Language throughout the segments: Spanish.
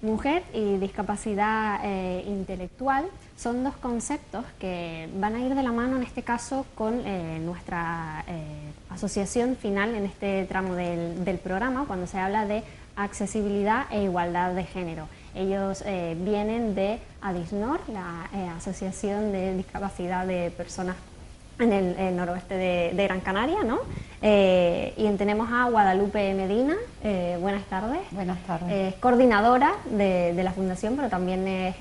Mujer y discapacidad intelectual son dos conceptos que van a ir de la mano en este caso con nuestra asociación final en este tramo del programa cuando se habla de accesibilidad e igualdad de género. Ellos vienen de ADISNOR, la Asociación de Discapacidad de Personas en el noroeste de Gran Canaria, ¿no? Y tenemos a Guadalupe Medina. Buenas tardes. Buenas tardes. Es coordinadora de la fundación, pero también es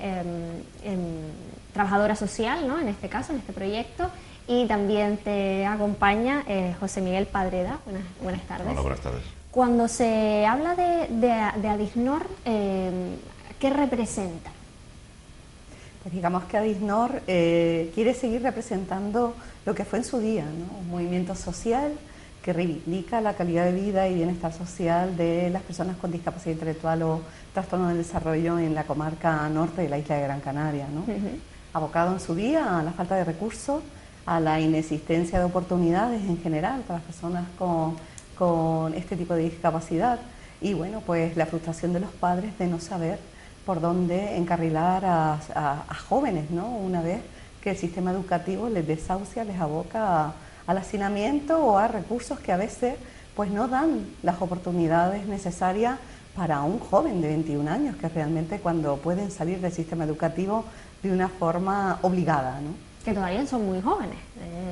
trabajadora social, ¿no? En este caso, en este proyecto. Y también te acompaña José Miguel Padreda. Buenas tardes. Hola, buenas tardes. Cuando se habla de ADISNOR, ¿qué representa? Pues digamos que ADISNOR quiere seguir representando lo que fue en su día, ¿no? Un movimiento social que reivindica la calidad de vida y bienestar social de las personas con discapacidad intelectual o trastorno del desarrollo en la comarca norte de la isla de Gran Canaria, ¿no? Abocado en su día a la falta de recursos, a la inexistencia de oportunidades en general para las personas con este tipo de discapacidad y bueno, pues la frustración de los padres de no saber por dónde encarrilar a jóvenes, ¿no? Una vez que el sistema educativo les desahucia, les aboca al hacinamiento o a recursos que a veces pues no dan las oportunidades necesarias para un joven de 21 años, que realmente cuando pueden salir del sistema educativo de una forma obligada, ¿no? Que todavía son muy jóvenes,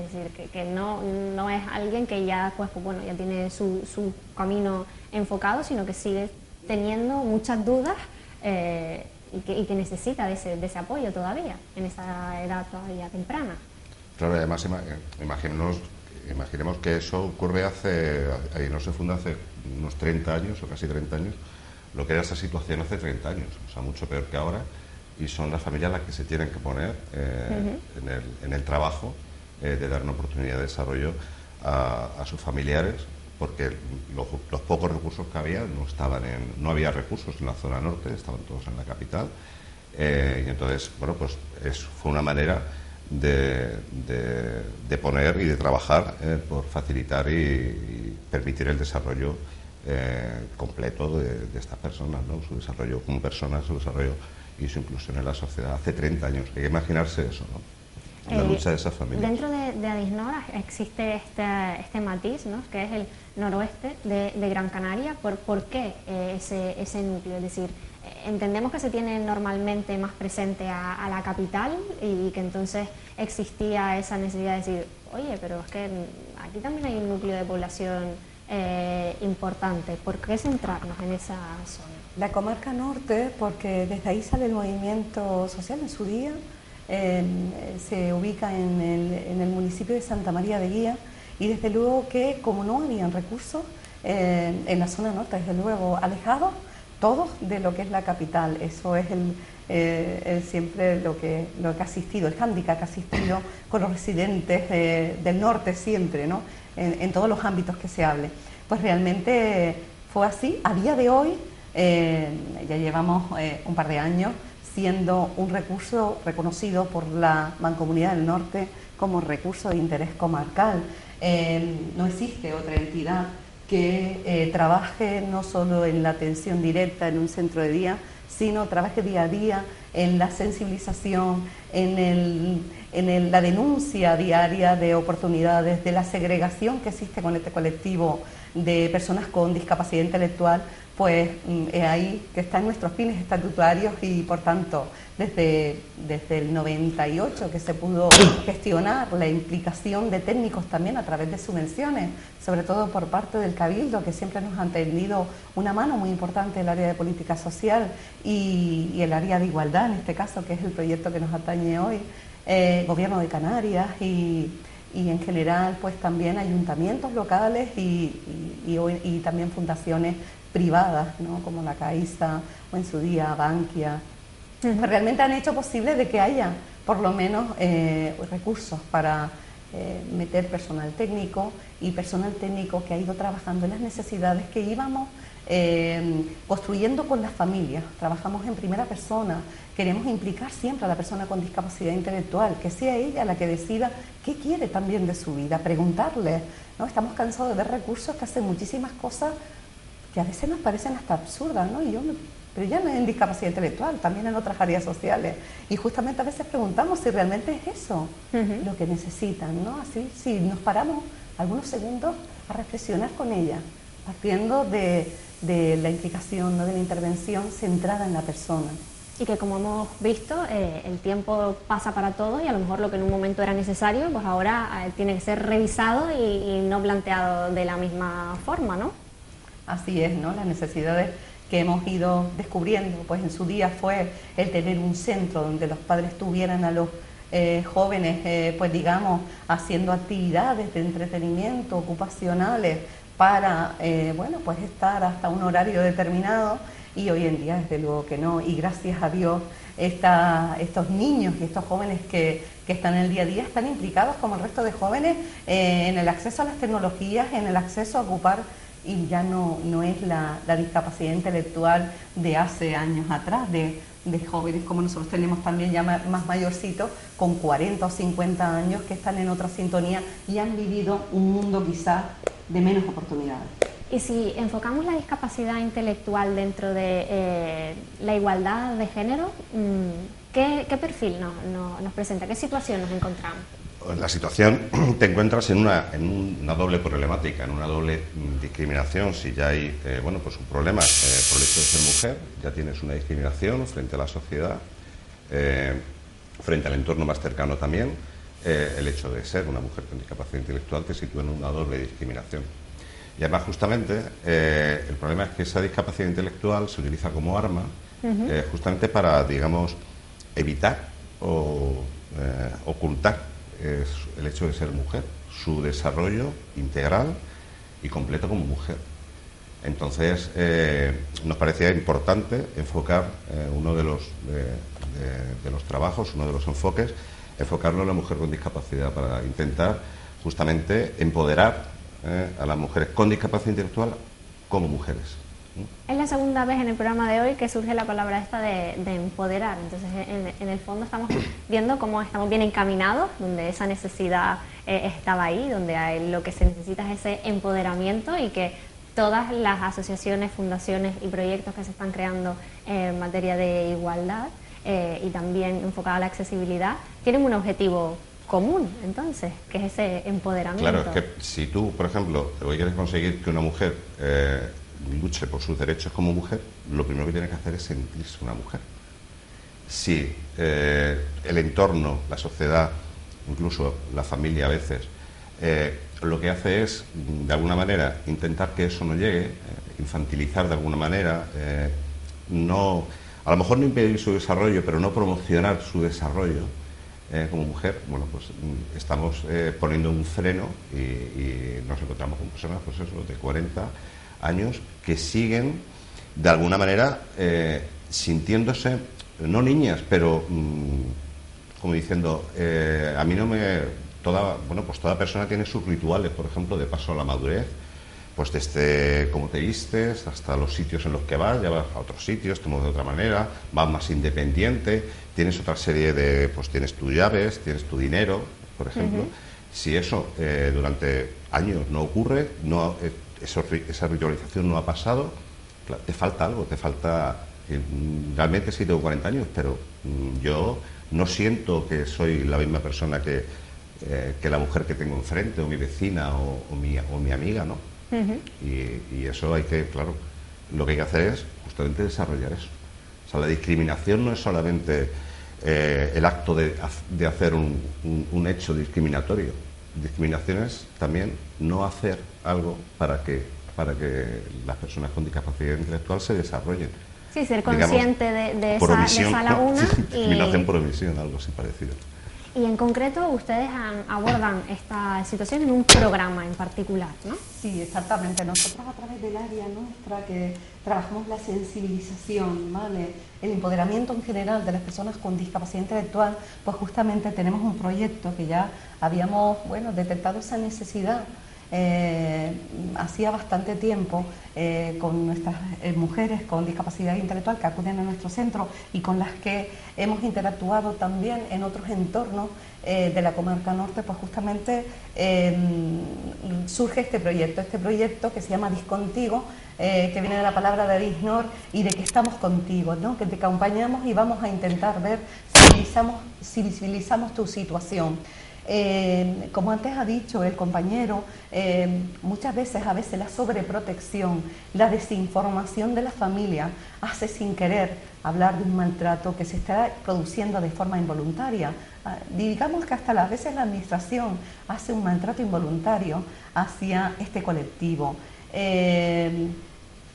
es decir, que no es alguien que ya, pues, bueno, ya tiene su camino enfocado, sino que sigue teniendo muchas dudas y que necesita de ese apoyo todavía, en esa edad todavía temprana. Claro, además imaginemos que eso ocurre ahí no se funda hace unos 30 años o casi 30 años, lo que era esa situación hace 30 años, o sea, mucho peor que ahora, y son las familias las que se tienen que poner en el trabajo de dar una oportunidad de desarrollo a sus familiares, porque los pocos recursos que había no había recursos en la zona norte, estaban todos en la capital, y entonces, bueno, pues fue una manera de poner y de trabajar por facilitar y permitir el desarrollo completo de estas personas, ¿no? Su desarrollo como personas, su desarrollo y su inclusión en la sociedad. Hace 30 años, hay que imaginarse eso, ¿no? La lucha de esas familias. Dentro de ADISNOR existe este matiz, ¿no? Que es el noroeste de Gran Canaria. ¿Por qué ese núcleo? Es decir, entendemos que se tiene normalmente más presente a la capital y que entonces existía esa necesidad de decir, oye, pero es que aquí también hay un núcleo de población importante. ¿Por qué centrarnos en esa zona? La comarca norte, porque desde ahí sale el movimiento social en su día. Se ubica en el municipio de Santa María de Guía y desde luego que como no habían recursos en la zona norte, desde luego alejados todos de lo que es la capital, eso es siempre lo que ha asistido, el hándicap que ha asistido con los residentes del norte siempre, ¿no? En todos los ámbitos que se hable. Pues realmente fue así. A día de hoy ya llevamos un par de años siendo un recurso reconocido por la Mancomunidad del Norte como recurso de interés comarcal. No existe otra entidad que trabaje no solo en la atención directa en un centro de día, sino trabaje día a día en la sensibilización, en la denuncia diaria de oportunidades, de la segregación que existe con este colectivo de personas con discapacidad intelectual. Pues es ahí que están nuestros fines estatutarios y por tanto desde el 98 que se pudo gestionar la implicación de técnicos también a través de subvenciones, sobre todo por parte del Cabildo, que siempre nos han tendido una mano muy importante en el área de política social y el área de igualdad en este caso, que es el proyecto que nos atañe hoy, Gobierno de Canarias y en general pues también ayuntamientos locales y también fundaciones privadas, ¿no? Como la Caixa o en su día Bankia, pues realmente han hecho posible de que haya por lo menos recursos para meter personal técnico y personal técnico que ha ido trabajando en las necesidades que íbamos construyendo con las familias. Trabajamos en primera persona, queremos implicar siempre a la persona con discapacidad intelectual, que sea ella la que decida qué quiere también de su vida, preguntarle, ¿no? Estamos cansados de ver recursos que hacen muchísimas cosas que a veces nos parecen hasta absurdas, ¿no? Y yo pero ya no en discapacidad intelectual, también en otras áreas sociales. Y justamente a veces preguntamos si realmente es eso lo que necesitan, ¿no? Así, si nos paramos algunos segundos a reflexionar con ella, partiendo de la implicación, ¿no?, de la intervención centrada en la persona. Y que, como hemos visto, el tiempo pasa para todo y a lo mejor lo que en un momento era necesario, pues ahora tiene que ser revisado y no planteado de la misma forma, ¿no? Así es, ¿no? Las necesidades que hemos ido descubriendo, pues en su día fue el tener un centro donde los padres tuvieran a los jóvenes, pues digamos, haciendo actividades de entretenimiento, ocupacionales, para, bueno, pues estar hasta un horario determinado, y hoy en día desde luego que no, y gracias a Dios estos niños y estos jóvenes que están en el día a día están implicados como el resto de jóvenes en el acceso a las tecnologías, en el acceso a ocupar, y ya no es la discapacidad intelectual de hace años atrás, de jóvenes como nosotros tenemos también ya más mayorcitos, con 40 o 50 años, que están en otra sintonía y han vivido un mundo quizás de menos oportunidades. Y si enfocamos la discapacidad intelectual dentro de la igualdad de género, ¿qué perfil nos presenta? ¿Qué situación nos encontramos? La situación, te encuentras en una doble problemática, en una doble discriminación. Si ya hay bueno, pues un problema por el hecho de ser mujer, ya tienes una discriminación frente a la sociedad, frente al entorno más cercano también. El hecho de ser una mujer con discapacidad intelectual te sitúa en una doble discriminación. Y además, justamente, el problema es que esa discapacidad intelectual se utiliza como arma justamente para, digamos, evitar o ocultar el hecho de ser mujer, su desarrollo integral y completo como mujer. Entonces, nos parecía importante enfocar uno de los trabajos, uno de los enfoques, enfocarlo en la mujer con discapacidad, para intentar justamente empoderar a las mujeres con discapacidad intelectual como mujeres. Es la segunda vez en el programa de hoy que surge la palabra esta de empoderar. Entonces, en el fondo estamos viendo cómo estamos bien encaminados, donde esa necesidad estaba ahí, donde lo que se necesita es ese empoderamiento, y que todas las asociaciones, fundaciones y proyectos que se están creando en materia de igualdad y también enfocada a la accesibilidad tienen un objetivo común, entonces, que es ese empoderamiento. Claro, es que si tú, por ejemplo, hoy quieres conseguir que una mujer luche por sus derechos como mujer, lo primero que tiene que hacer es sentirse una mujer. Si el entorno, la sociedad, incluso la familia a veces, lo que hace es, de alguna manera, intentar que eso no llegue, infantilizar de alguna manera, a lo mejor no impedir su desarrollo, pero no promocionar su desarrollo como mujer, bueno, pues estamos poniendo un freno y nos encontramos con personas, pues eso, de 40 años que siguen de alguna manera sintiéndose, no niñas, pero como diciendo, a mí no me... toda persona tiene sus rituales, por ejemplo, de paso a la madurez, pues desde cómo te vistes hasta los sitios en los que vas, ya vas a otros sitios, te mueves de otra manera, vas más independiente, tienes otra serie de, pues tienes tus llaves, tienes tu dinero, por ejemplo. Si eso durante años no ocurre, esa ritualización no ha pasado, te falta algo, te falta... Realmente sí tengo 40 años, pero yo no siento que soy la misma persona que la mujer que tengo enfrente, o mi vecina, o mi amiga, ¿no? Y eso hay que, claro, lo que hay que hacer es justamente desarrollar eso. O sea, la discriminación no es solamente el acto de hacer un hecho discriminatorio. Discriminación es también no hacer algo para que las personas con discapacidad intelectual se desarrollen. Sí, ser consciente, digamos, de esa laguna. Discriminación por omisión, algo así parecido. Y en concreto ustedes abordan esta situación en un programa en particular, ¿no? Sí, exactamente. Nosotros, a través del área nuestra, que trabajamos la sensibilización, ¿vale?, el empoderamiento en general de las personas con discapacidad intelectual, pues justamente tenemos un proyecto que ya habíamos, bueno, detectado esa necesidad hacía bastante tiempo con nuestras mujeres con discapacidad intelectual que acuden a nuestro centro y con las que hemos interactuado también en otros entornos de la comarca norte, pues justamente surge este proyecto que se llama Discontigo, que viene de la palabra de Disnor y de que estamos contigo, ¿no? Que te acompañamos y vamos a intentar ver si visibilizamos tu situación. Como antes ha dicho el compañero, muchas veces, la sobreprotección, la desinformación de la familia hace sin querer hablar de un maltrato que se está produciendo de forma involuntaria. Digamos que hasta las veces la administración hace un maltrato involuntario hacia este colectivo.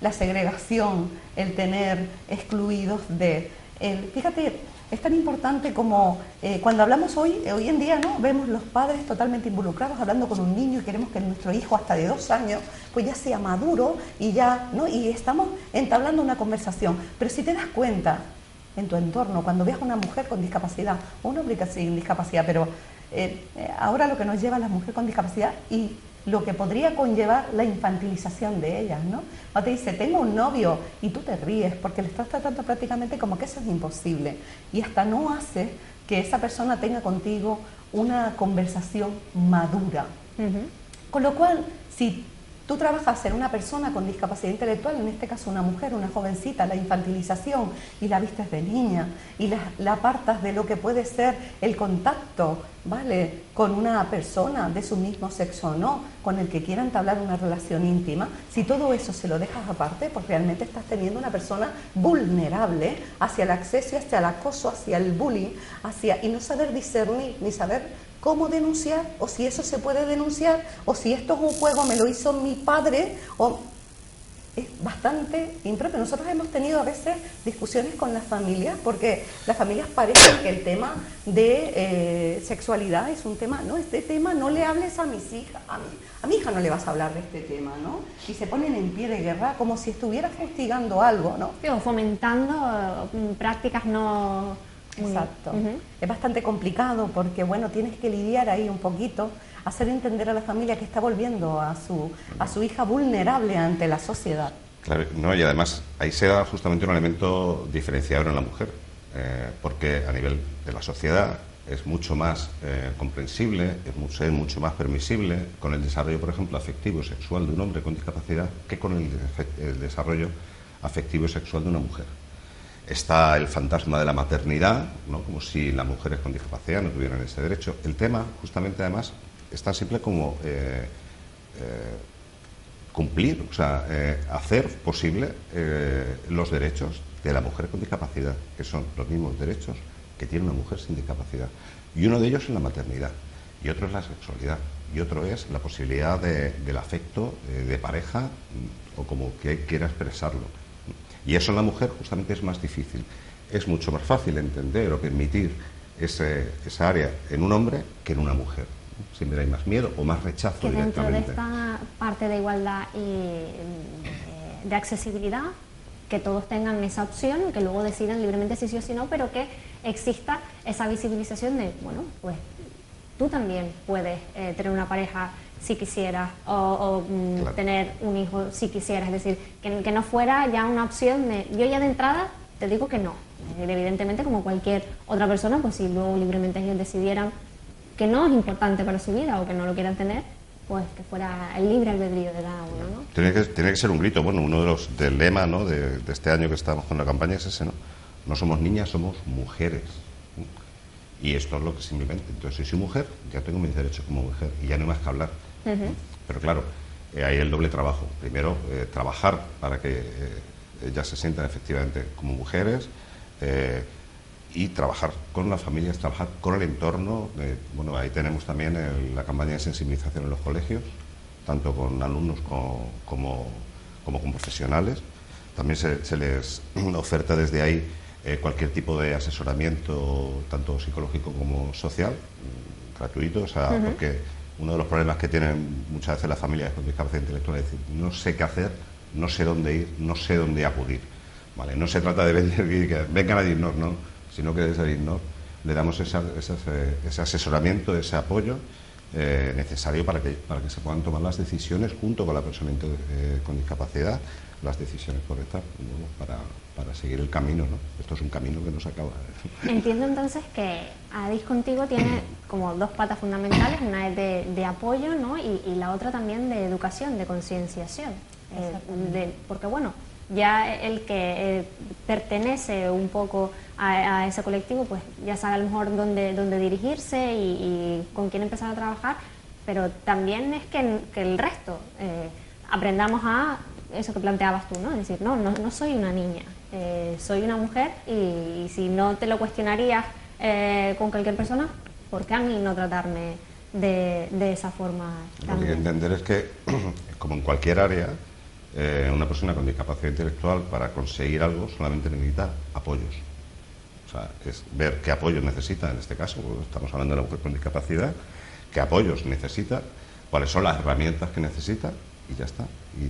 La segregación, el tener excluidos de... fíjate, es tan importante como cuando hablamos hoy en día, ¿no? Vemos los padres totalmente involucrados hablando con un niño y queremos que nuestro hijo hasta de 2 años pues ya sea maduro y ya, ¿no? Y estamos entablando una conversación. Pero si te das cuenta en tu entorno, cuando veas a una mujer con discapacidad o un hombre sin discapacidad, pero ahora lo que nos lleva a la mujer con discapacidad y lo que podría conllevar la infantilización de ellas, ¿no? O te dice, tengo un novio, y tú te ríes porque le estás tratando prácticamente como que eso es imposible. Y hasta no hace que esa persona tenga contigo una conversación madura. Con lo cual, si tú trabajas en una persona con discapacidad intelectual, en este caso una mujer, una jovencita, la infantilización, y la vistes de niña, y la apartas de lo que puede ser el contacto, ¿vale?, con una persona de su mismo sexo o no, con el que quiera entablar una relación íntima, si todo eso se lo dejas aparte, pues realmente estás teniendo una persona vulnerable hacia el acceso, hacia el acoso, hacia el bullying, y no saber discernir, ni saber cómo denunciar, o si eso se puede denunciar, o si esto es un juego, me lo hizo mi padre, o... Es bastante impropio. Nosotros hemos tenido a veces discusiones con las familias, porque las familias parecen que el tema de sexualidad es un tema, no, este tema no le hables a mis hijas, a mi hija no le vas a hablar de este tema, ¿no? Y se ponen en pie de guerra como si estuvieras fustigando algo, ¿no? O fomentando prácticas no... Exacto. Es bastante complicado porque, bueno, tienes que lidiar ahí un poquito, hacer entender a la familia que está volviendo a su hija vulnerable ante la sociedad. Claro, no, y además ahí se da justamente un elemento diferenciador en la mujer, porque a nivel de la sociedad es mucho más comprensible, es mucho más permisible con el desarrollo, por ejemplo, afectivo y sexual de un hombre con discapacidad que con el desarrollo afectivo y sexual de una mujer. Está el fantasma de la maternidad, ¿no?, como si las mujeres con discapacidad no tuvieran ese derecho. El tema, justamente, además, es tan simple como cumplir, o sea, hacer posible los derechos de la mujer con discapacidad, que son los mismos derechos que tiene una mujer sin discapacidad. Y uno de ellos es la maternidad, y otro es la sexualidad, y otro es la posibilidad del afecto de pareja, o como que quiera expresarlo. Y eso en la mujer justamente es más difícil. Es mucho más fácil entender o permitir esa área en un hombre que en una mujer. Siempre hay más miedo o más rechazo que directamente. Dentro de esta parte de igualdad y de accesibilidad, que todos tengan esa opción, que luego decidan libremente si sí o si no, pero que exista esa visibilización de, bueno, pues tú también puedes tener una pareja si quisieras, o claro, tener un hijo si quisieras, es decir, que no fuera ya una opción de, yo ya de entrada te digo que no, evidentemente como cualquier otra persona, pues si luego libremente ellos decidieran que no es importante para su vida o que no lo quieran tener, pues que fuera el libre albedrío de cada uno, ¿no? Tiene que ser un grito. Bueno, uno del lema, ¿no?, de este año que estamos con la campaña es ese, ¿no? No somos niñas, somos mujeres. Y esto es lo que simplemente, entonces si soy mujer, ya tengo mis derechos como mujer y ya no hay más que hablar. Pero claro, hay el doble trabajo. Primero, trabajar para que ellas se sientan efectivamente como mujeres, y trabajar con las familias, trabajar con el entorno. Bueno, ahí tenemos también la campaña de sensibilización en los colegios, tanto con alumnos como con profesionales. También se les oferta desde ahí cualquier tipo de asesoramiento, tanto psicológico como social, gratuito, o sea, porque uno de los problemas que tienen muchas veces las familias con discapacidad intelectual es decir, no sé qué hacer, no sé dónde ir, no sé dónde acudir. ¿Vale? No se trata de vender y que vengan a DIGNOR, no, sino que desde DIGNOR le damos ese asesoramiento, ese apoyo necesario para que se puedan tomar las decisiones junto con la persona con discapacidad, las decisiones correctas, bueno, para seguir el camino, ¿no? Esto es un camino que no se acaba. Entiendo entonces que ADIS Contigo tiene como dos patas fundamentales, una es de apoyo, ¿no? Y la otra también de educación, de concienciación. Porque bueno, ya el que pertenece un poco a ese colectivo, pues ya sabe a lo mejor dónde dirigirse y con quién empezar a trabajar, pero también es que el resto aprendamos a eso que planteabas tú, ¿no? Es decir, no soy una niña, soy una mujer y si no te lo cuestionarías con cualquier persona, ¿por qué a mí no tratarme de esa forma también? Lo que hay que entender es que, como en cualquier área, una persona con discapacidad intelectual para conseguir algo solamente necesita apoyos. O sea, es ver qué apoyos necesita, en este caso, estamos hablando de la mujer con discapacidad, qué apoyos necesita, cuáles son las herramientas que necesita y ya está, y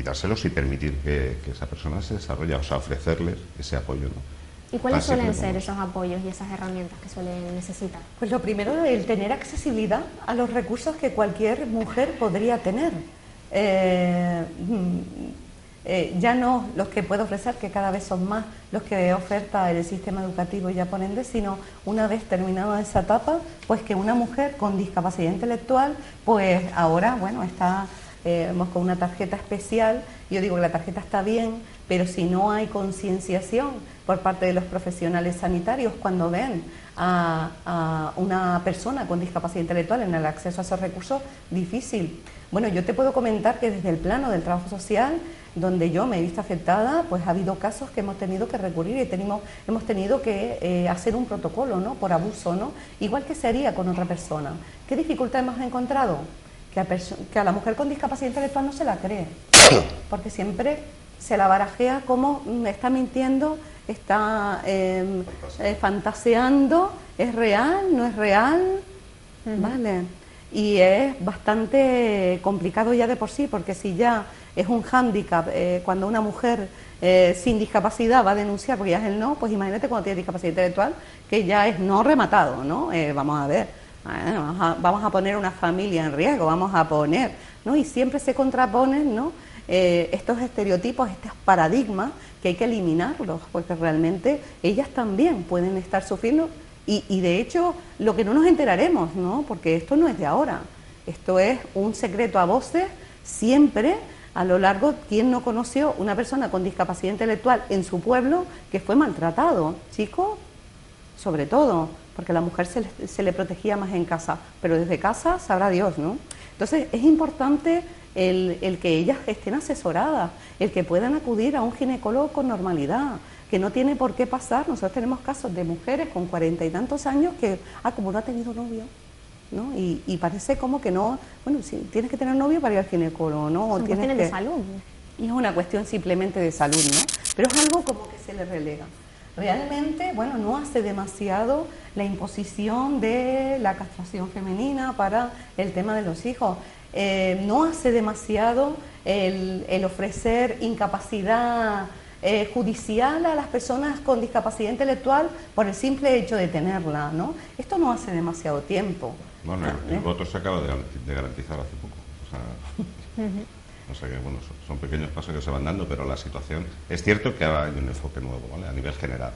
dárselos y permitir que esa persona se desarrolle, o sea, ofrecerles ese apoyo, ¿no? ¿Y cuáles suelen ser esos apoyos y esas herramientas que suelen necesitar? Pues lo primero, el tener accesibilidad a los recursos que cualquier mujer podría tener. Ya no los que puede ofrecer, que cada vez son más los que oferta el sistema educativo y ya por ende, sino una vez terminada esa etapa, pues que una mujer con discapacidad intelectual, pues ahora, bueno, está con una tarjeta especial. Yo digo que la tarjeta está bien, pero si no hay concienciación por parte de los profesionales sanitarios cuando ven a una persona con discapacidad intelectual en el acceso a esos recursos, difícil. Bueno, yo te puedo comentar que desde el plano del trabajo social, donde yo me he visto afectada, pues ha habido casos que hemos tenido que recurrir y hemos tenido que hacer un protocolo, ¿no?, por abuso, ¿no?, igual que se haría con otra persona. ¿Qué dificultad hemos encontrado? Que a la mujer con discapacidad intelectual no se la cree, porque siempre se la barajea como está mintiendo, está fantaseando, ¿es real? ¿No es real? Vale. Y es bastante complicado ya de por sí, porque si ya es un hándicap cuando una mujer sin discapacidad va a denunciar, porque ya es el no, pues imagínate cuando tiene discapacidad intelectual, que ya es no rematado, ¿no? Vamos a ver, vamos a poner una familia en riesgo, vamos a poner, ¿no? Y siempre se contraponen, ¿no?, estos estereotipos, estos paradigmas que hay que eliminarlos, porque realmente ellas también pueden estar sufriendo. Y de hecho, lo que no nos enteraremos, ¿no?, porque esto no es de ahora, esto es un secreto a voces siempre a lo largo. ¿Quién no conoció una persona con discapacidad intelectual en su pueblo que fue maltratado? Chicos, sobre todo, porque a la mujer se le protegía más en casa, pero desde casa sabrá Dios, ¿no? Entonces es importante el que ellas estén asesoradas, el que puedan acudir a un ginecólogo con normalidad, que no tiene por qué pasar. Nosotros tenemos casos de mujeres con 40 y tantos años que, como no ha tenido novio, ¿no? Y parece como que no, bueno, si tienes que tener novio para ir al ginecólogo, ¿no? Son cuestiones de salud. Y es una cuestión simplemente de salud, ¿no? Pero es algo como que se le relega. Realmente, bueno, no hace demasiado la imposición de la castración femenina para el tema de los hijos. No hace demasiado el ofrecer incapacidad judicial a las personas con discapacidad intelectual por el simple hecho de tenerla, ¿no? Esto no hace demasiado tiempo. Bueno, el voto se acaba de garantizar hace poco. O sea, o sea que, bueno, son pequeños pasos que se van dando, pero la situación... Es cierto que ahora hay un enfoque nuevo, ¿vale?, a nivel general.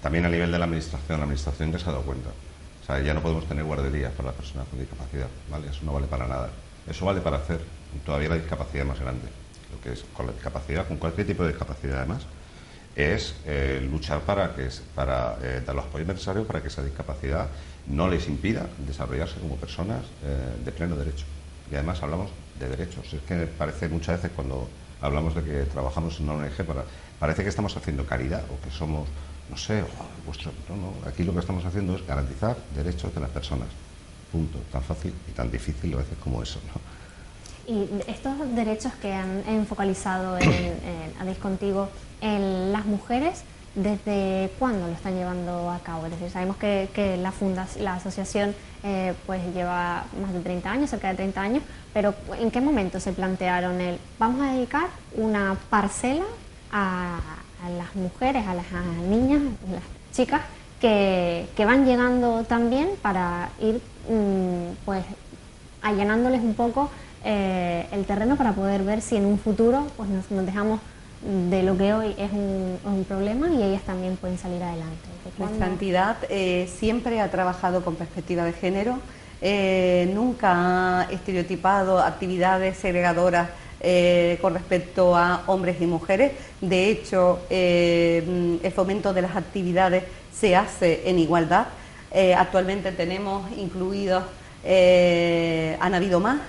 También a nivel de la administración ya se ha dado cuenta. O sea, ya no podemos tener guarderías para las personas con discapacidad, ¿vale? Eso no vale para nada. Eso vale para hacer todavía la discapacidad más grande. Lo que es con la discapacidad, con cualquier tipo de discapacidad además, es luchar para dar los apoyos necesarios para que esa discapacidad no les impida desarrollarse como personas de pleno derecho. Y además hablamos de derechos. Es que parece muchas veces cuando hablamos de que trabajamos en una ONG, parece que estamos haciendo caridad o que somos, no sé, no. Aquí lo que estamos haciendo es garantizar derechos de las personas. Punto. Tan fácil y tan difícil a veces como eso, ¿no? Y estos derechos que han focalizado en ADIS Contigo, en las mujeres, ¿desde cuándo lo están llevando a cabo? Es decir, sabemos que la asociación pues lleva más de 30 años, cerca de 30 años, pero ¿en qué momento se plantearon vamos a dedicar una parcela a las mujeres, a las niñas, a las chicas que van llegando también para ir pues allanándoles un poco el terreno para poder ver si en un futuro pues nos dejamos de lo que hoy es un problema y ellas también pueden salir adelante. Nuestra entidad siempre ha trabajado con perspectiva de género, nunca ha estereotipado actividades segregadoras con respecto a hombres y mujeres. De hecho, el fomento de las actividades se hace en igualdad. Actualmente tenemos incluidos, han habido más,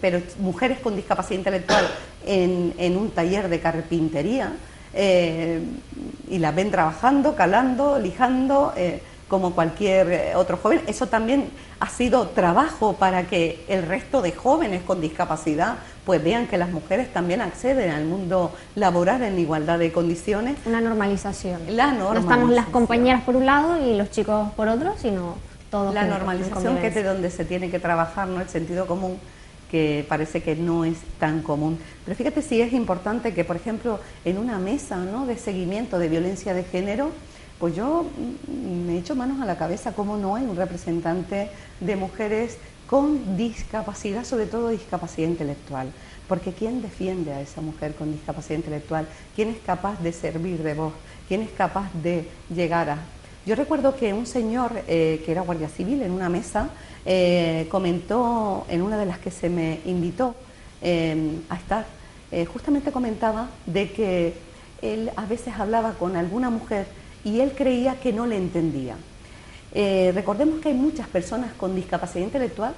pero mujeres con discapacidad intelectual en un taller de carpintería, y las ven trabajando, calando, lijando, como cualquier otro joven. Eso también ha sido trabajo para que el resto de jóvenes con discapacidad pues vean que las mujeres también acceden al mundo laboral en igualdad de condiciones. Una normalización. La normalización. No estamos las compañeras por un lado y los chicos por otro, sino todos. La normalización, que es de donde se tiene que trabajar, ¿no? El sentido común, que parece que no es tan común. Pero fíjate si es importante que, por ejemplo, en una mesa, ¿no?, de seguimiento de violencia de género, pues yo me echo manos a la cabeza cómo no hay un representante de mujeres con discapacidad, sobre todo discapacidad intelectual. Porque ¿quién defiende a esa mujer con discapacidad intelectual? ¿Quién es capaz de servir de voz? ¿Quién es capaz de llegar a...? Yo recuerdo que un señor que era guardia civil en una mesa comentó, en una de las que se me invitó a estar, justamente comentaba de que él a veces hablaba con alguna mujer y él creía que no le entendía. Recordemos que hay muchas personas con discapacidad intelectual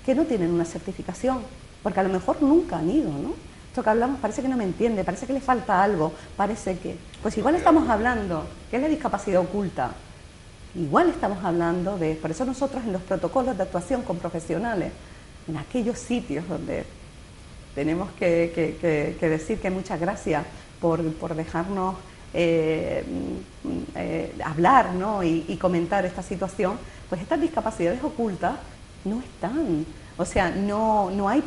que no tienen una certificación, porque a lo mejor nunca han ido, ¿no? Esto que hablamos parece que no me entiende, parece que le falta algo, parece que... Pues igual estamos hablando, ¿qué es la discapacidad oculta? Igual estamos hablando de... Por eso nosotros en los protocolos de actuación con profesionales, en aquellos sitios donde tenemos que decir que muchas gracias por dejarnos hablar, ¿no?, y comentar esta situación, pues estas discapacidades ocultas no están. O sea, no hay,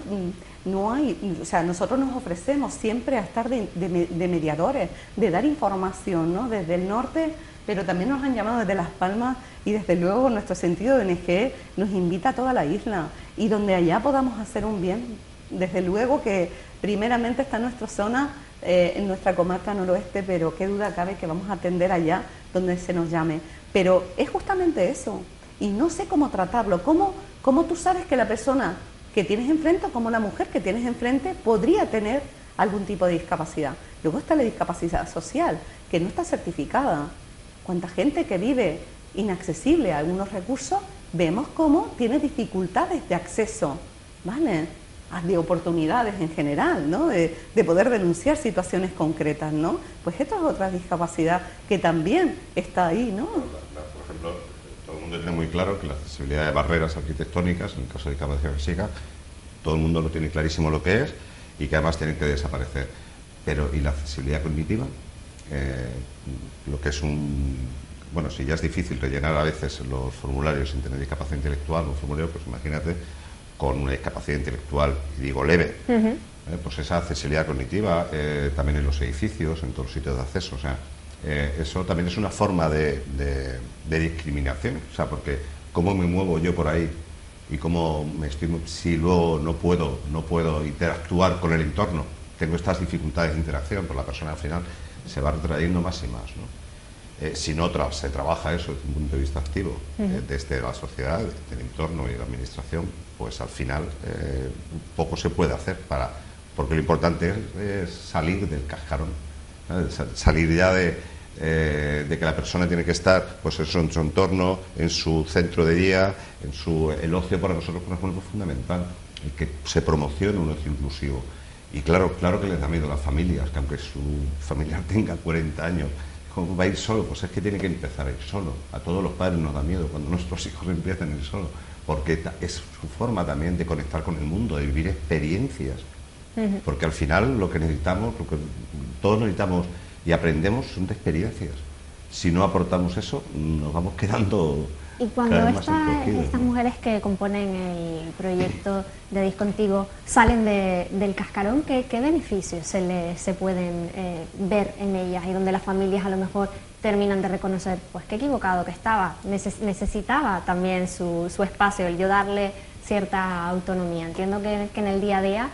o sea, nosotros nos ofrecemos siempre a estar de mediadores, de dar información, ¿no?, desde el norte, pero también nos han llamado desde Las Palmas y desde luego nuestro sentido de ONG nos invita a toda la isla, y donde allá podamos hacer un bien, desde luego que primeramente está en nuestra zona, en nuestra comarca noroeste, pero qué duda cabe que vamos a atender allá donde se nos llame. Pero es justamente eso, y no sé cómo tratarlo. ¿Cómo tú sabes que la persona que tienes enfrente, o como la mujer que tienes enfrente, podría tener algún tipo de discapacidad? Luego está la discapacidad social, que no está certificada. Cuánta gente que vive inaccesible a algunos recursos, vemos cómo tiene dificultades de acceso, ¿vale?, de oportunidades en general, ¿no?, de poder denunciar situaciones concretas, ¿no? Pues esto es otra discapacidad que también está ahí, ¿no? Por ejemplo, todo el mundo tiene muy claro que la accesibilidad de barreras arquitectónicas, en el caso de discapacidad física, todo el mundo lo tiene clarísimo lo que es y que además tienen que desaparecer. Pero, ¿y la accesibilidad cognitiva? Lo que es bueno, si ya es difícil rellenar a veces los formularios sin tener discapacidad intelectual, un formulario, pues imagínate con una discapacidad intelectual, y digo leve, pues esa accesibilidad cognitiva, también en los edificios, en todos los sitios de acceso, o sea, eso también es una forma de discriminación, o sea, porque cómo me muevo yo por ahí y cómo me estoy, si luego no puedo interactuar con el entorno, tengo estas dificultades de interacción, pues la persona al final se va retrayendo más y más, ¿no? Si no se trabaja eso desde un punto de vista activo, desde la sociedad, desde el entorno y la administración, pues al final poco se puede hacer porque lo importante es salir del cascarón, ¿sabes? Salir ya de que la persona tiene que estar pues eso, en su entorno, en su centro de día, el ocio para nosotros, por ejemplo, es fundamental, el que se promocione un ocio inclusivo. Y claro que les da miedo a las familias, que aunque su familiar tenga 40 años, ¿cómo va a ir solo? Pues es que tiene que empezar a ir solo. A todos los padres nos da miedo cuando nuestros hijos empiezan a ir solos, porque es su forma también de conectar con el mundo, de vivir experiencias. Porque al final lo que necesitamos, lo que todos necesitamos y aprendemos son de experiencias. Si no aportamos eso, nos vamos quedando Y cuando cada vez más encogido, estas ¿no? mujeres que componen el proyecto de Dis Contigo salen del cascarón, ¿qué beneficios se pueden ver en ellas? Y donde las familias a lo mejor terminan de reconocer, pues qué equivocado que estaba, necesitaba también su espacio, el yo darle cierta autonomía. Entiendo que en el día a día,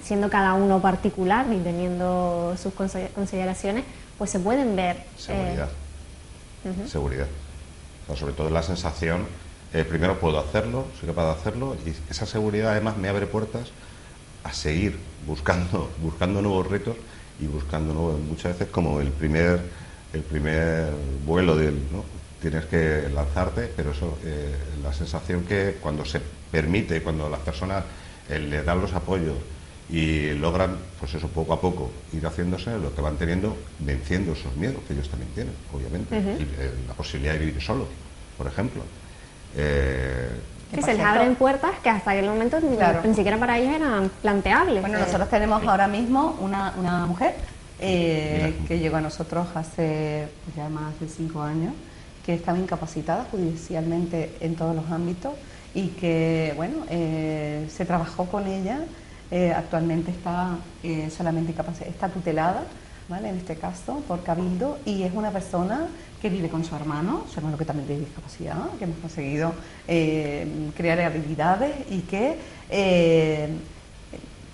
siendo cada uno particular y teniendo sus consideraciones, pues se pueden ver... Seguridad. Seguridad. O sea, sobre todo la sensación, primero puedo hacerlo, soy capaz de hacerlo, y esa seguridad además me abre puertas a seguir buscando nuevos retos y buscando nuevos, muchas veces como el primer vuelo ¿no? Tienes que lanzarte, pero eso, la sensación que cuando se permite, cuando las personas le dan los apoyos y logran, pues eso, poco a poco ir haciéndose, lo que van teniendo, venciendo esos miedos que ellos también tienen, obviamente. La posibilidad de vivir solo, por ejemplo. Sí, se les abren puertas que hasta aquel momento ni siquiera para ellos eran planteables. Bueno, nosotros tenemos ahora mismo una mujer que llegó a nosotros hace pues, ya más de 5 años, que estaba incapacitada judicialmente en todos los ámbitos y que, bueno, se trabajó con ella. Actualmente está solamente está tutelada, ¿vale? En este caso por Cabildo, y es una persona que vive con su hermano que también tiene discapacidad, que hemos conseguido crear habilidades y que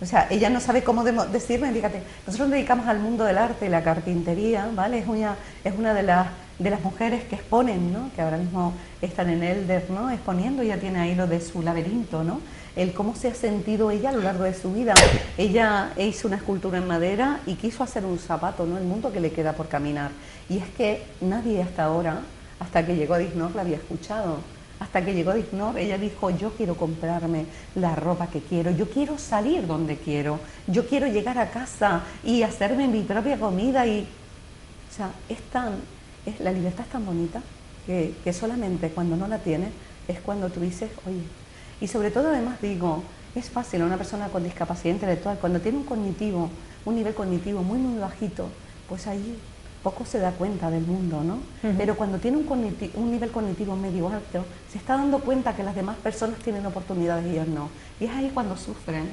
o sea, ella no sabe cómo decirme, fíjate, nosotros nos dedicamos al mundo del arte y la carpintería, ¿vale? Es una de las mujeres que exponen, ¿no? Que ahora mismo están en Elder, ¿no? Exponiendo, ya tiene ahí lo de su laberinto, ¿no? El cómo se ha sentido ella a lo largo de su vida. Ella hizo una escultura en madera y quiso hacer un zapato, ¿no? El mundo que le queda por caminar. Y es que nadie hasta ahora, hasta que llegó a Disnor, la había escuchado. Hasta que llegó a Disnor, ella dijo, yo quiero comprarme la ropa que quiero, yo quiero salir donde quiero, yo quiero llegar a casa y hacerme mi propia comida. Y, o sea, la libertad es tan bonita que solamente cuando no la tienes es cuando tú dices, oye, y sobre todo además digo, es fácil a una persona con discapacidad intelectual, cuando tiene un nivel cognitivo muy muy bajito, pues ahí poco se da cuenta del mundo, ¿no? Pero cuando tiene un nivel cognitivo medio alto, se está dando cuenta que las demás personas tienen oportunidades y ellos no. Y es ahí cuando sufren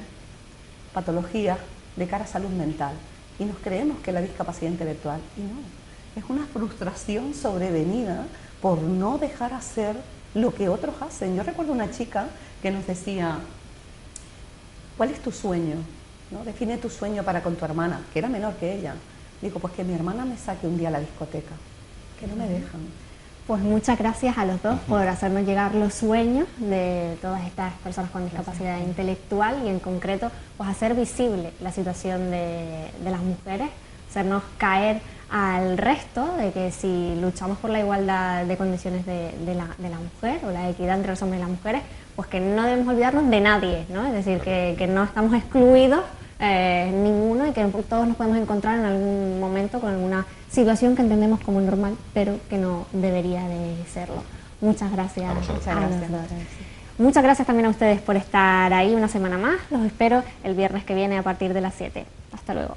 patologías de cara a salud mental. Y nos creemos que la discapacidad intelectual, y no, es una frustración sobrevenida por no dejar hacer lo que otros hacen. Yo recuerdo una chica que nos decía, ¿cuál es tu sueño? ¿No? Define tu sueño para con tu hermana, que era menor que ella. Digo, pues que mi hermana me saque un día a la discoteca, que no me dejan. Pues muchas gracias a los dos por hacernos llegar los sueños de todas estas personas con discapacidad intelectual y en concreto pues hacer visible la situación de las mujeres, hacernos caer al resto de que si luchamos por la igualdad de condiciones de la mujer o la equidad entre los hombres y las mujeres, pues que no debemos olvidarnos de nadie, ¿no? Es decir, que no estamos excluidos ninguno y que todos nos podemos encontrar en algún momento con alguna situación que entendemos como normal, pero que no debería de serlo. Muchas gracias. Muchas gracias. Muchas gracias también a ustedes por estar ahí una semana más. Los espero el viernes que viene a partir de las 7. Hasta luego.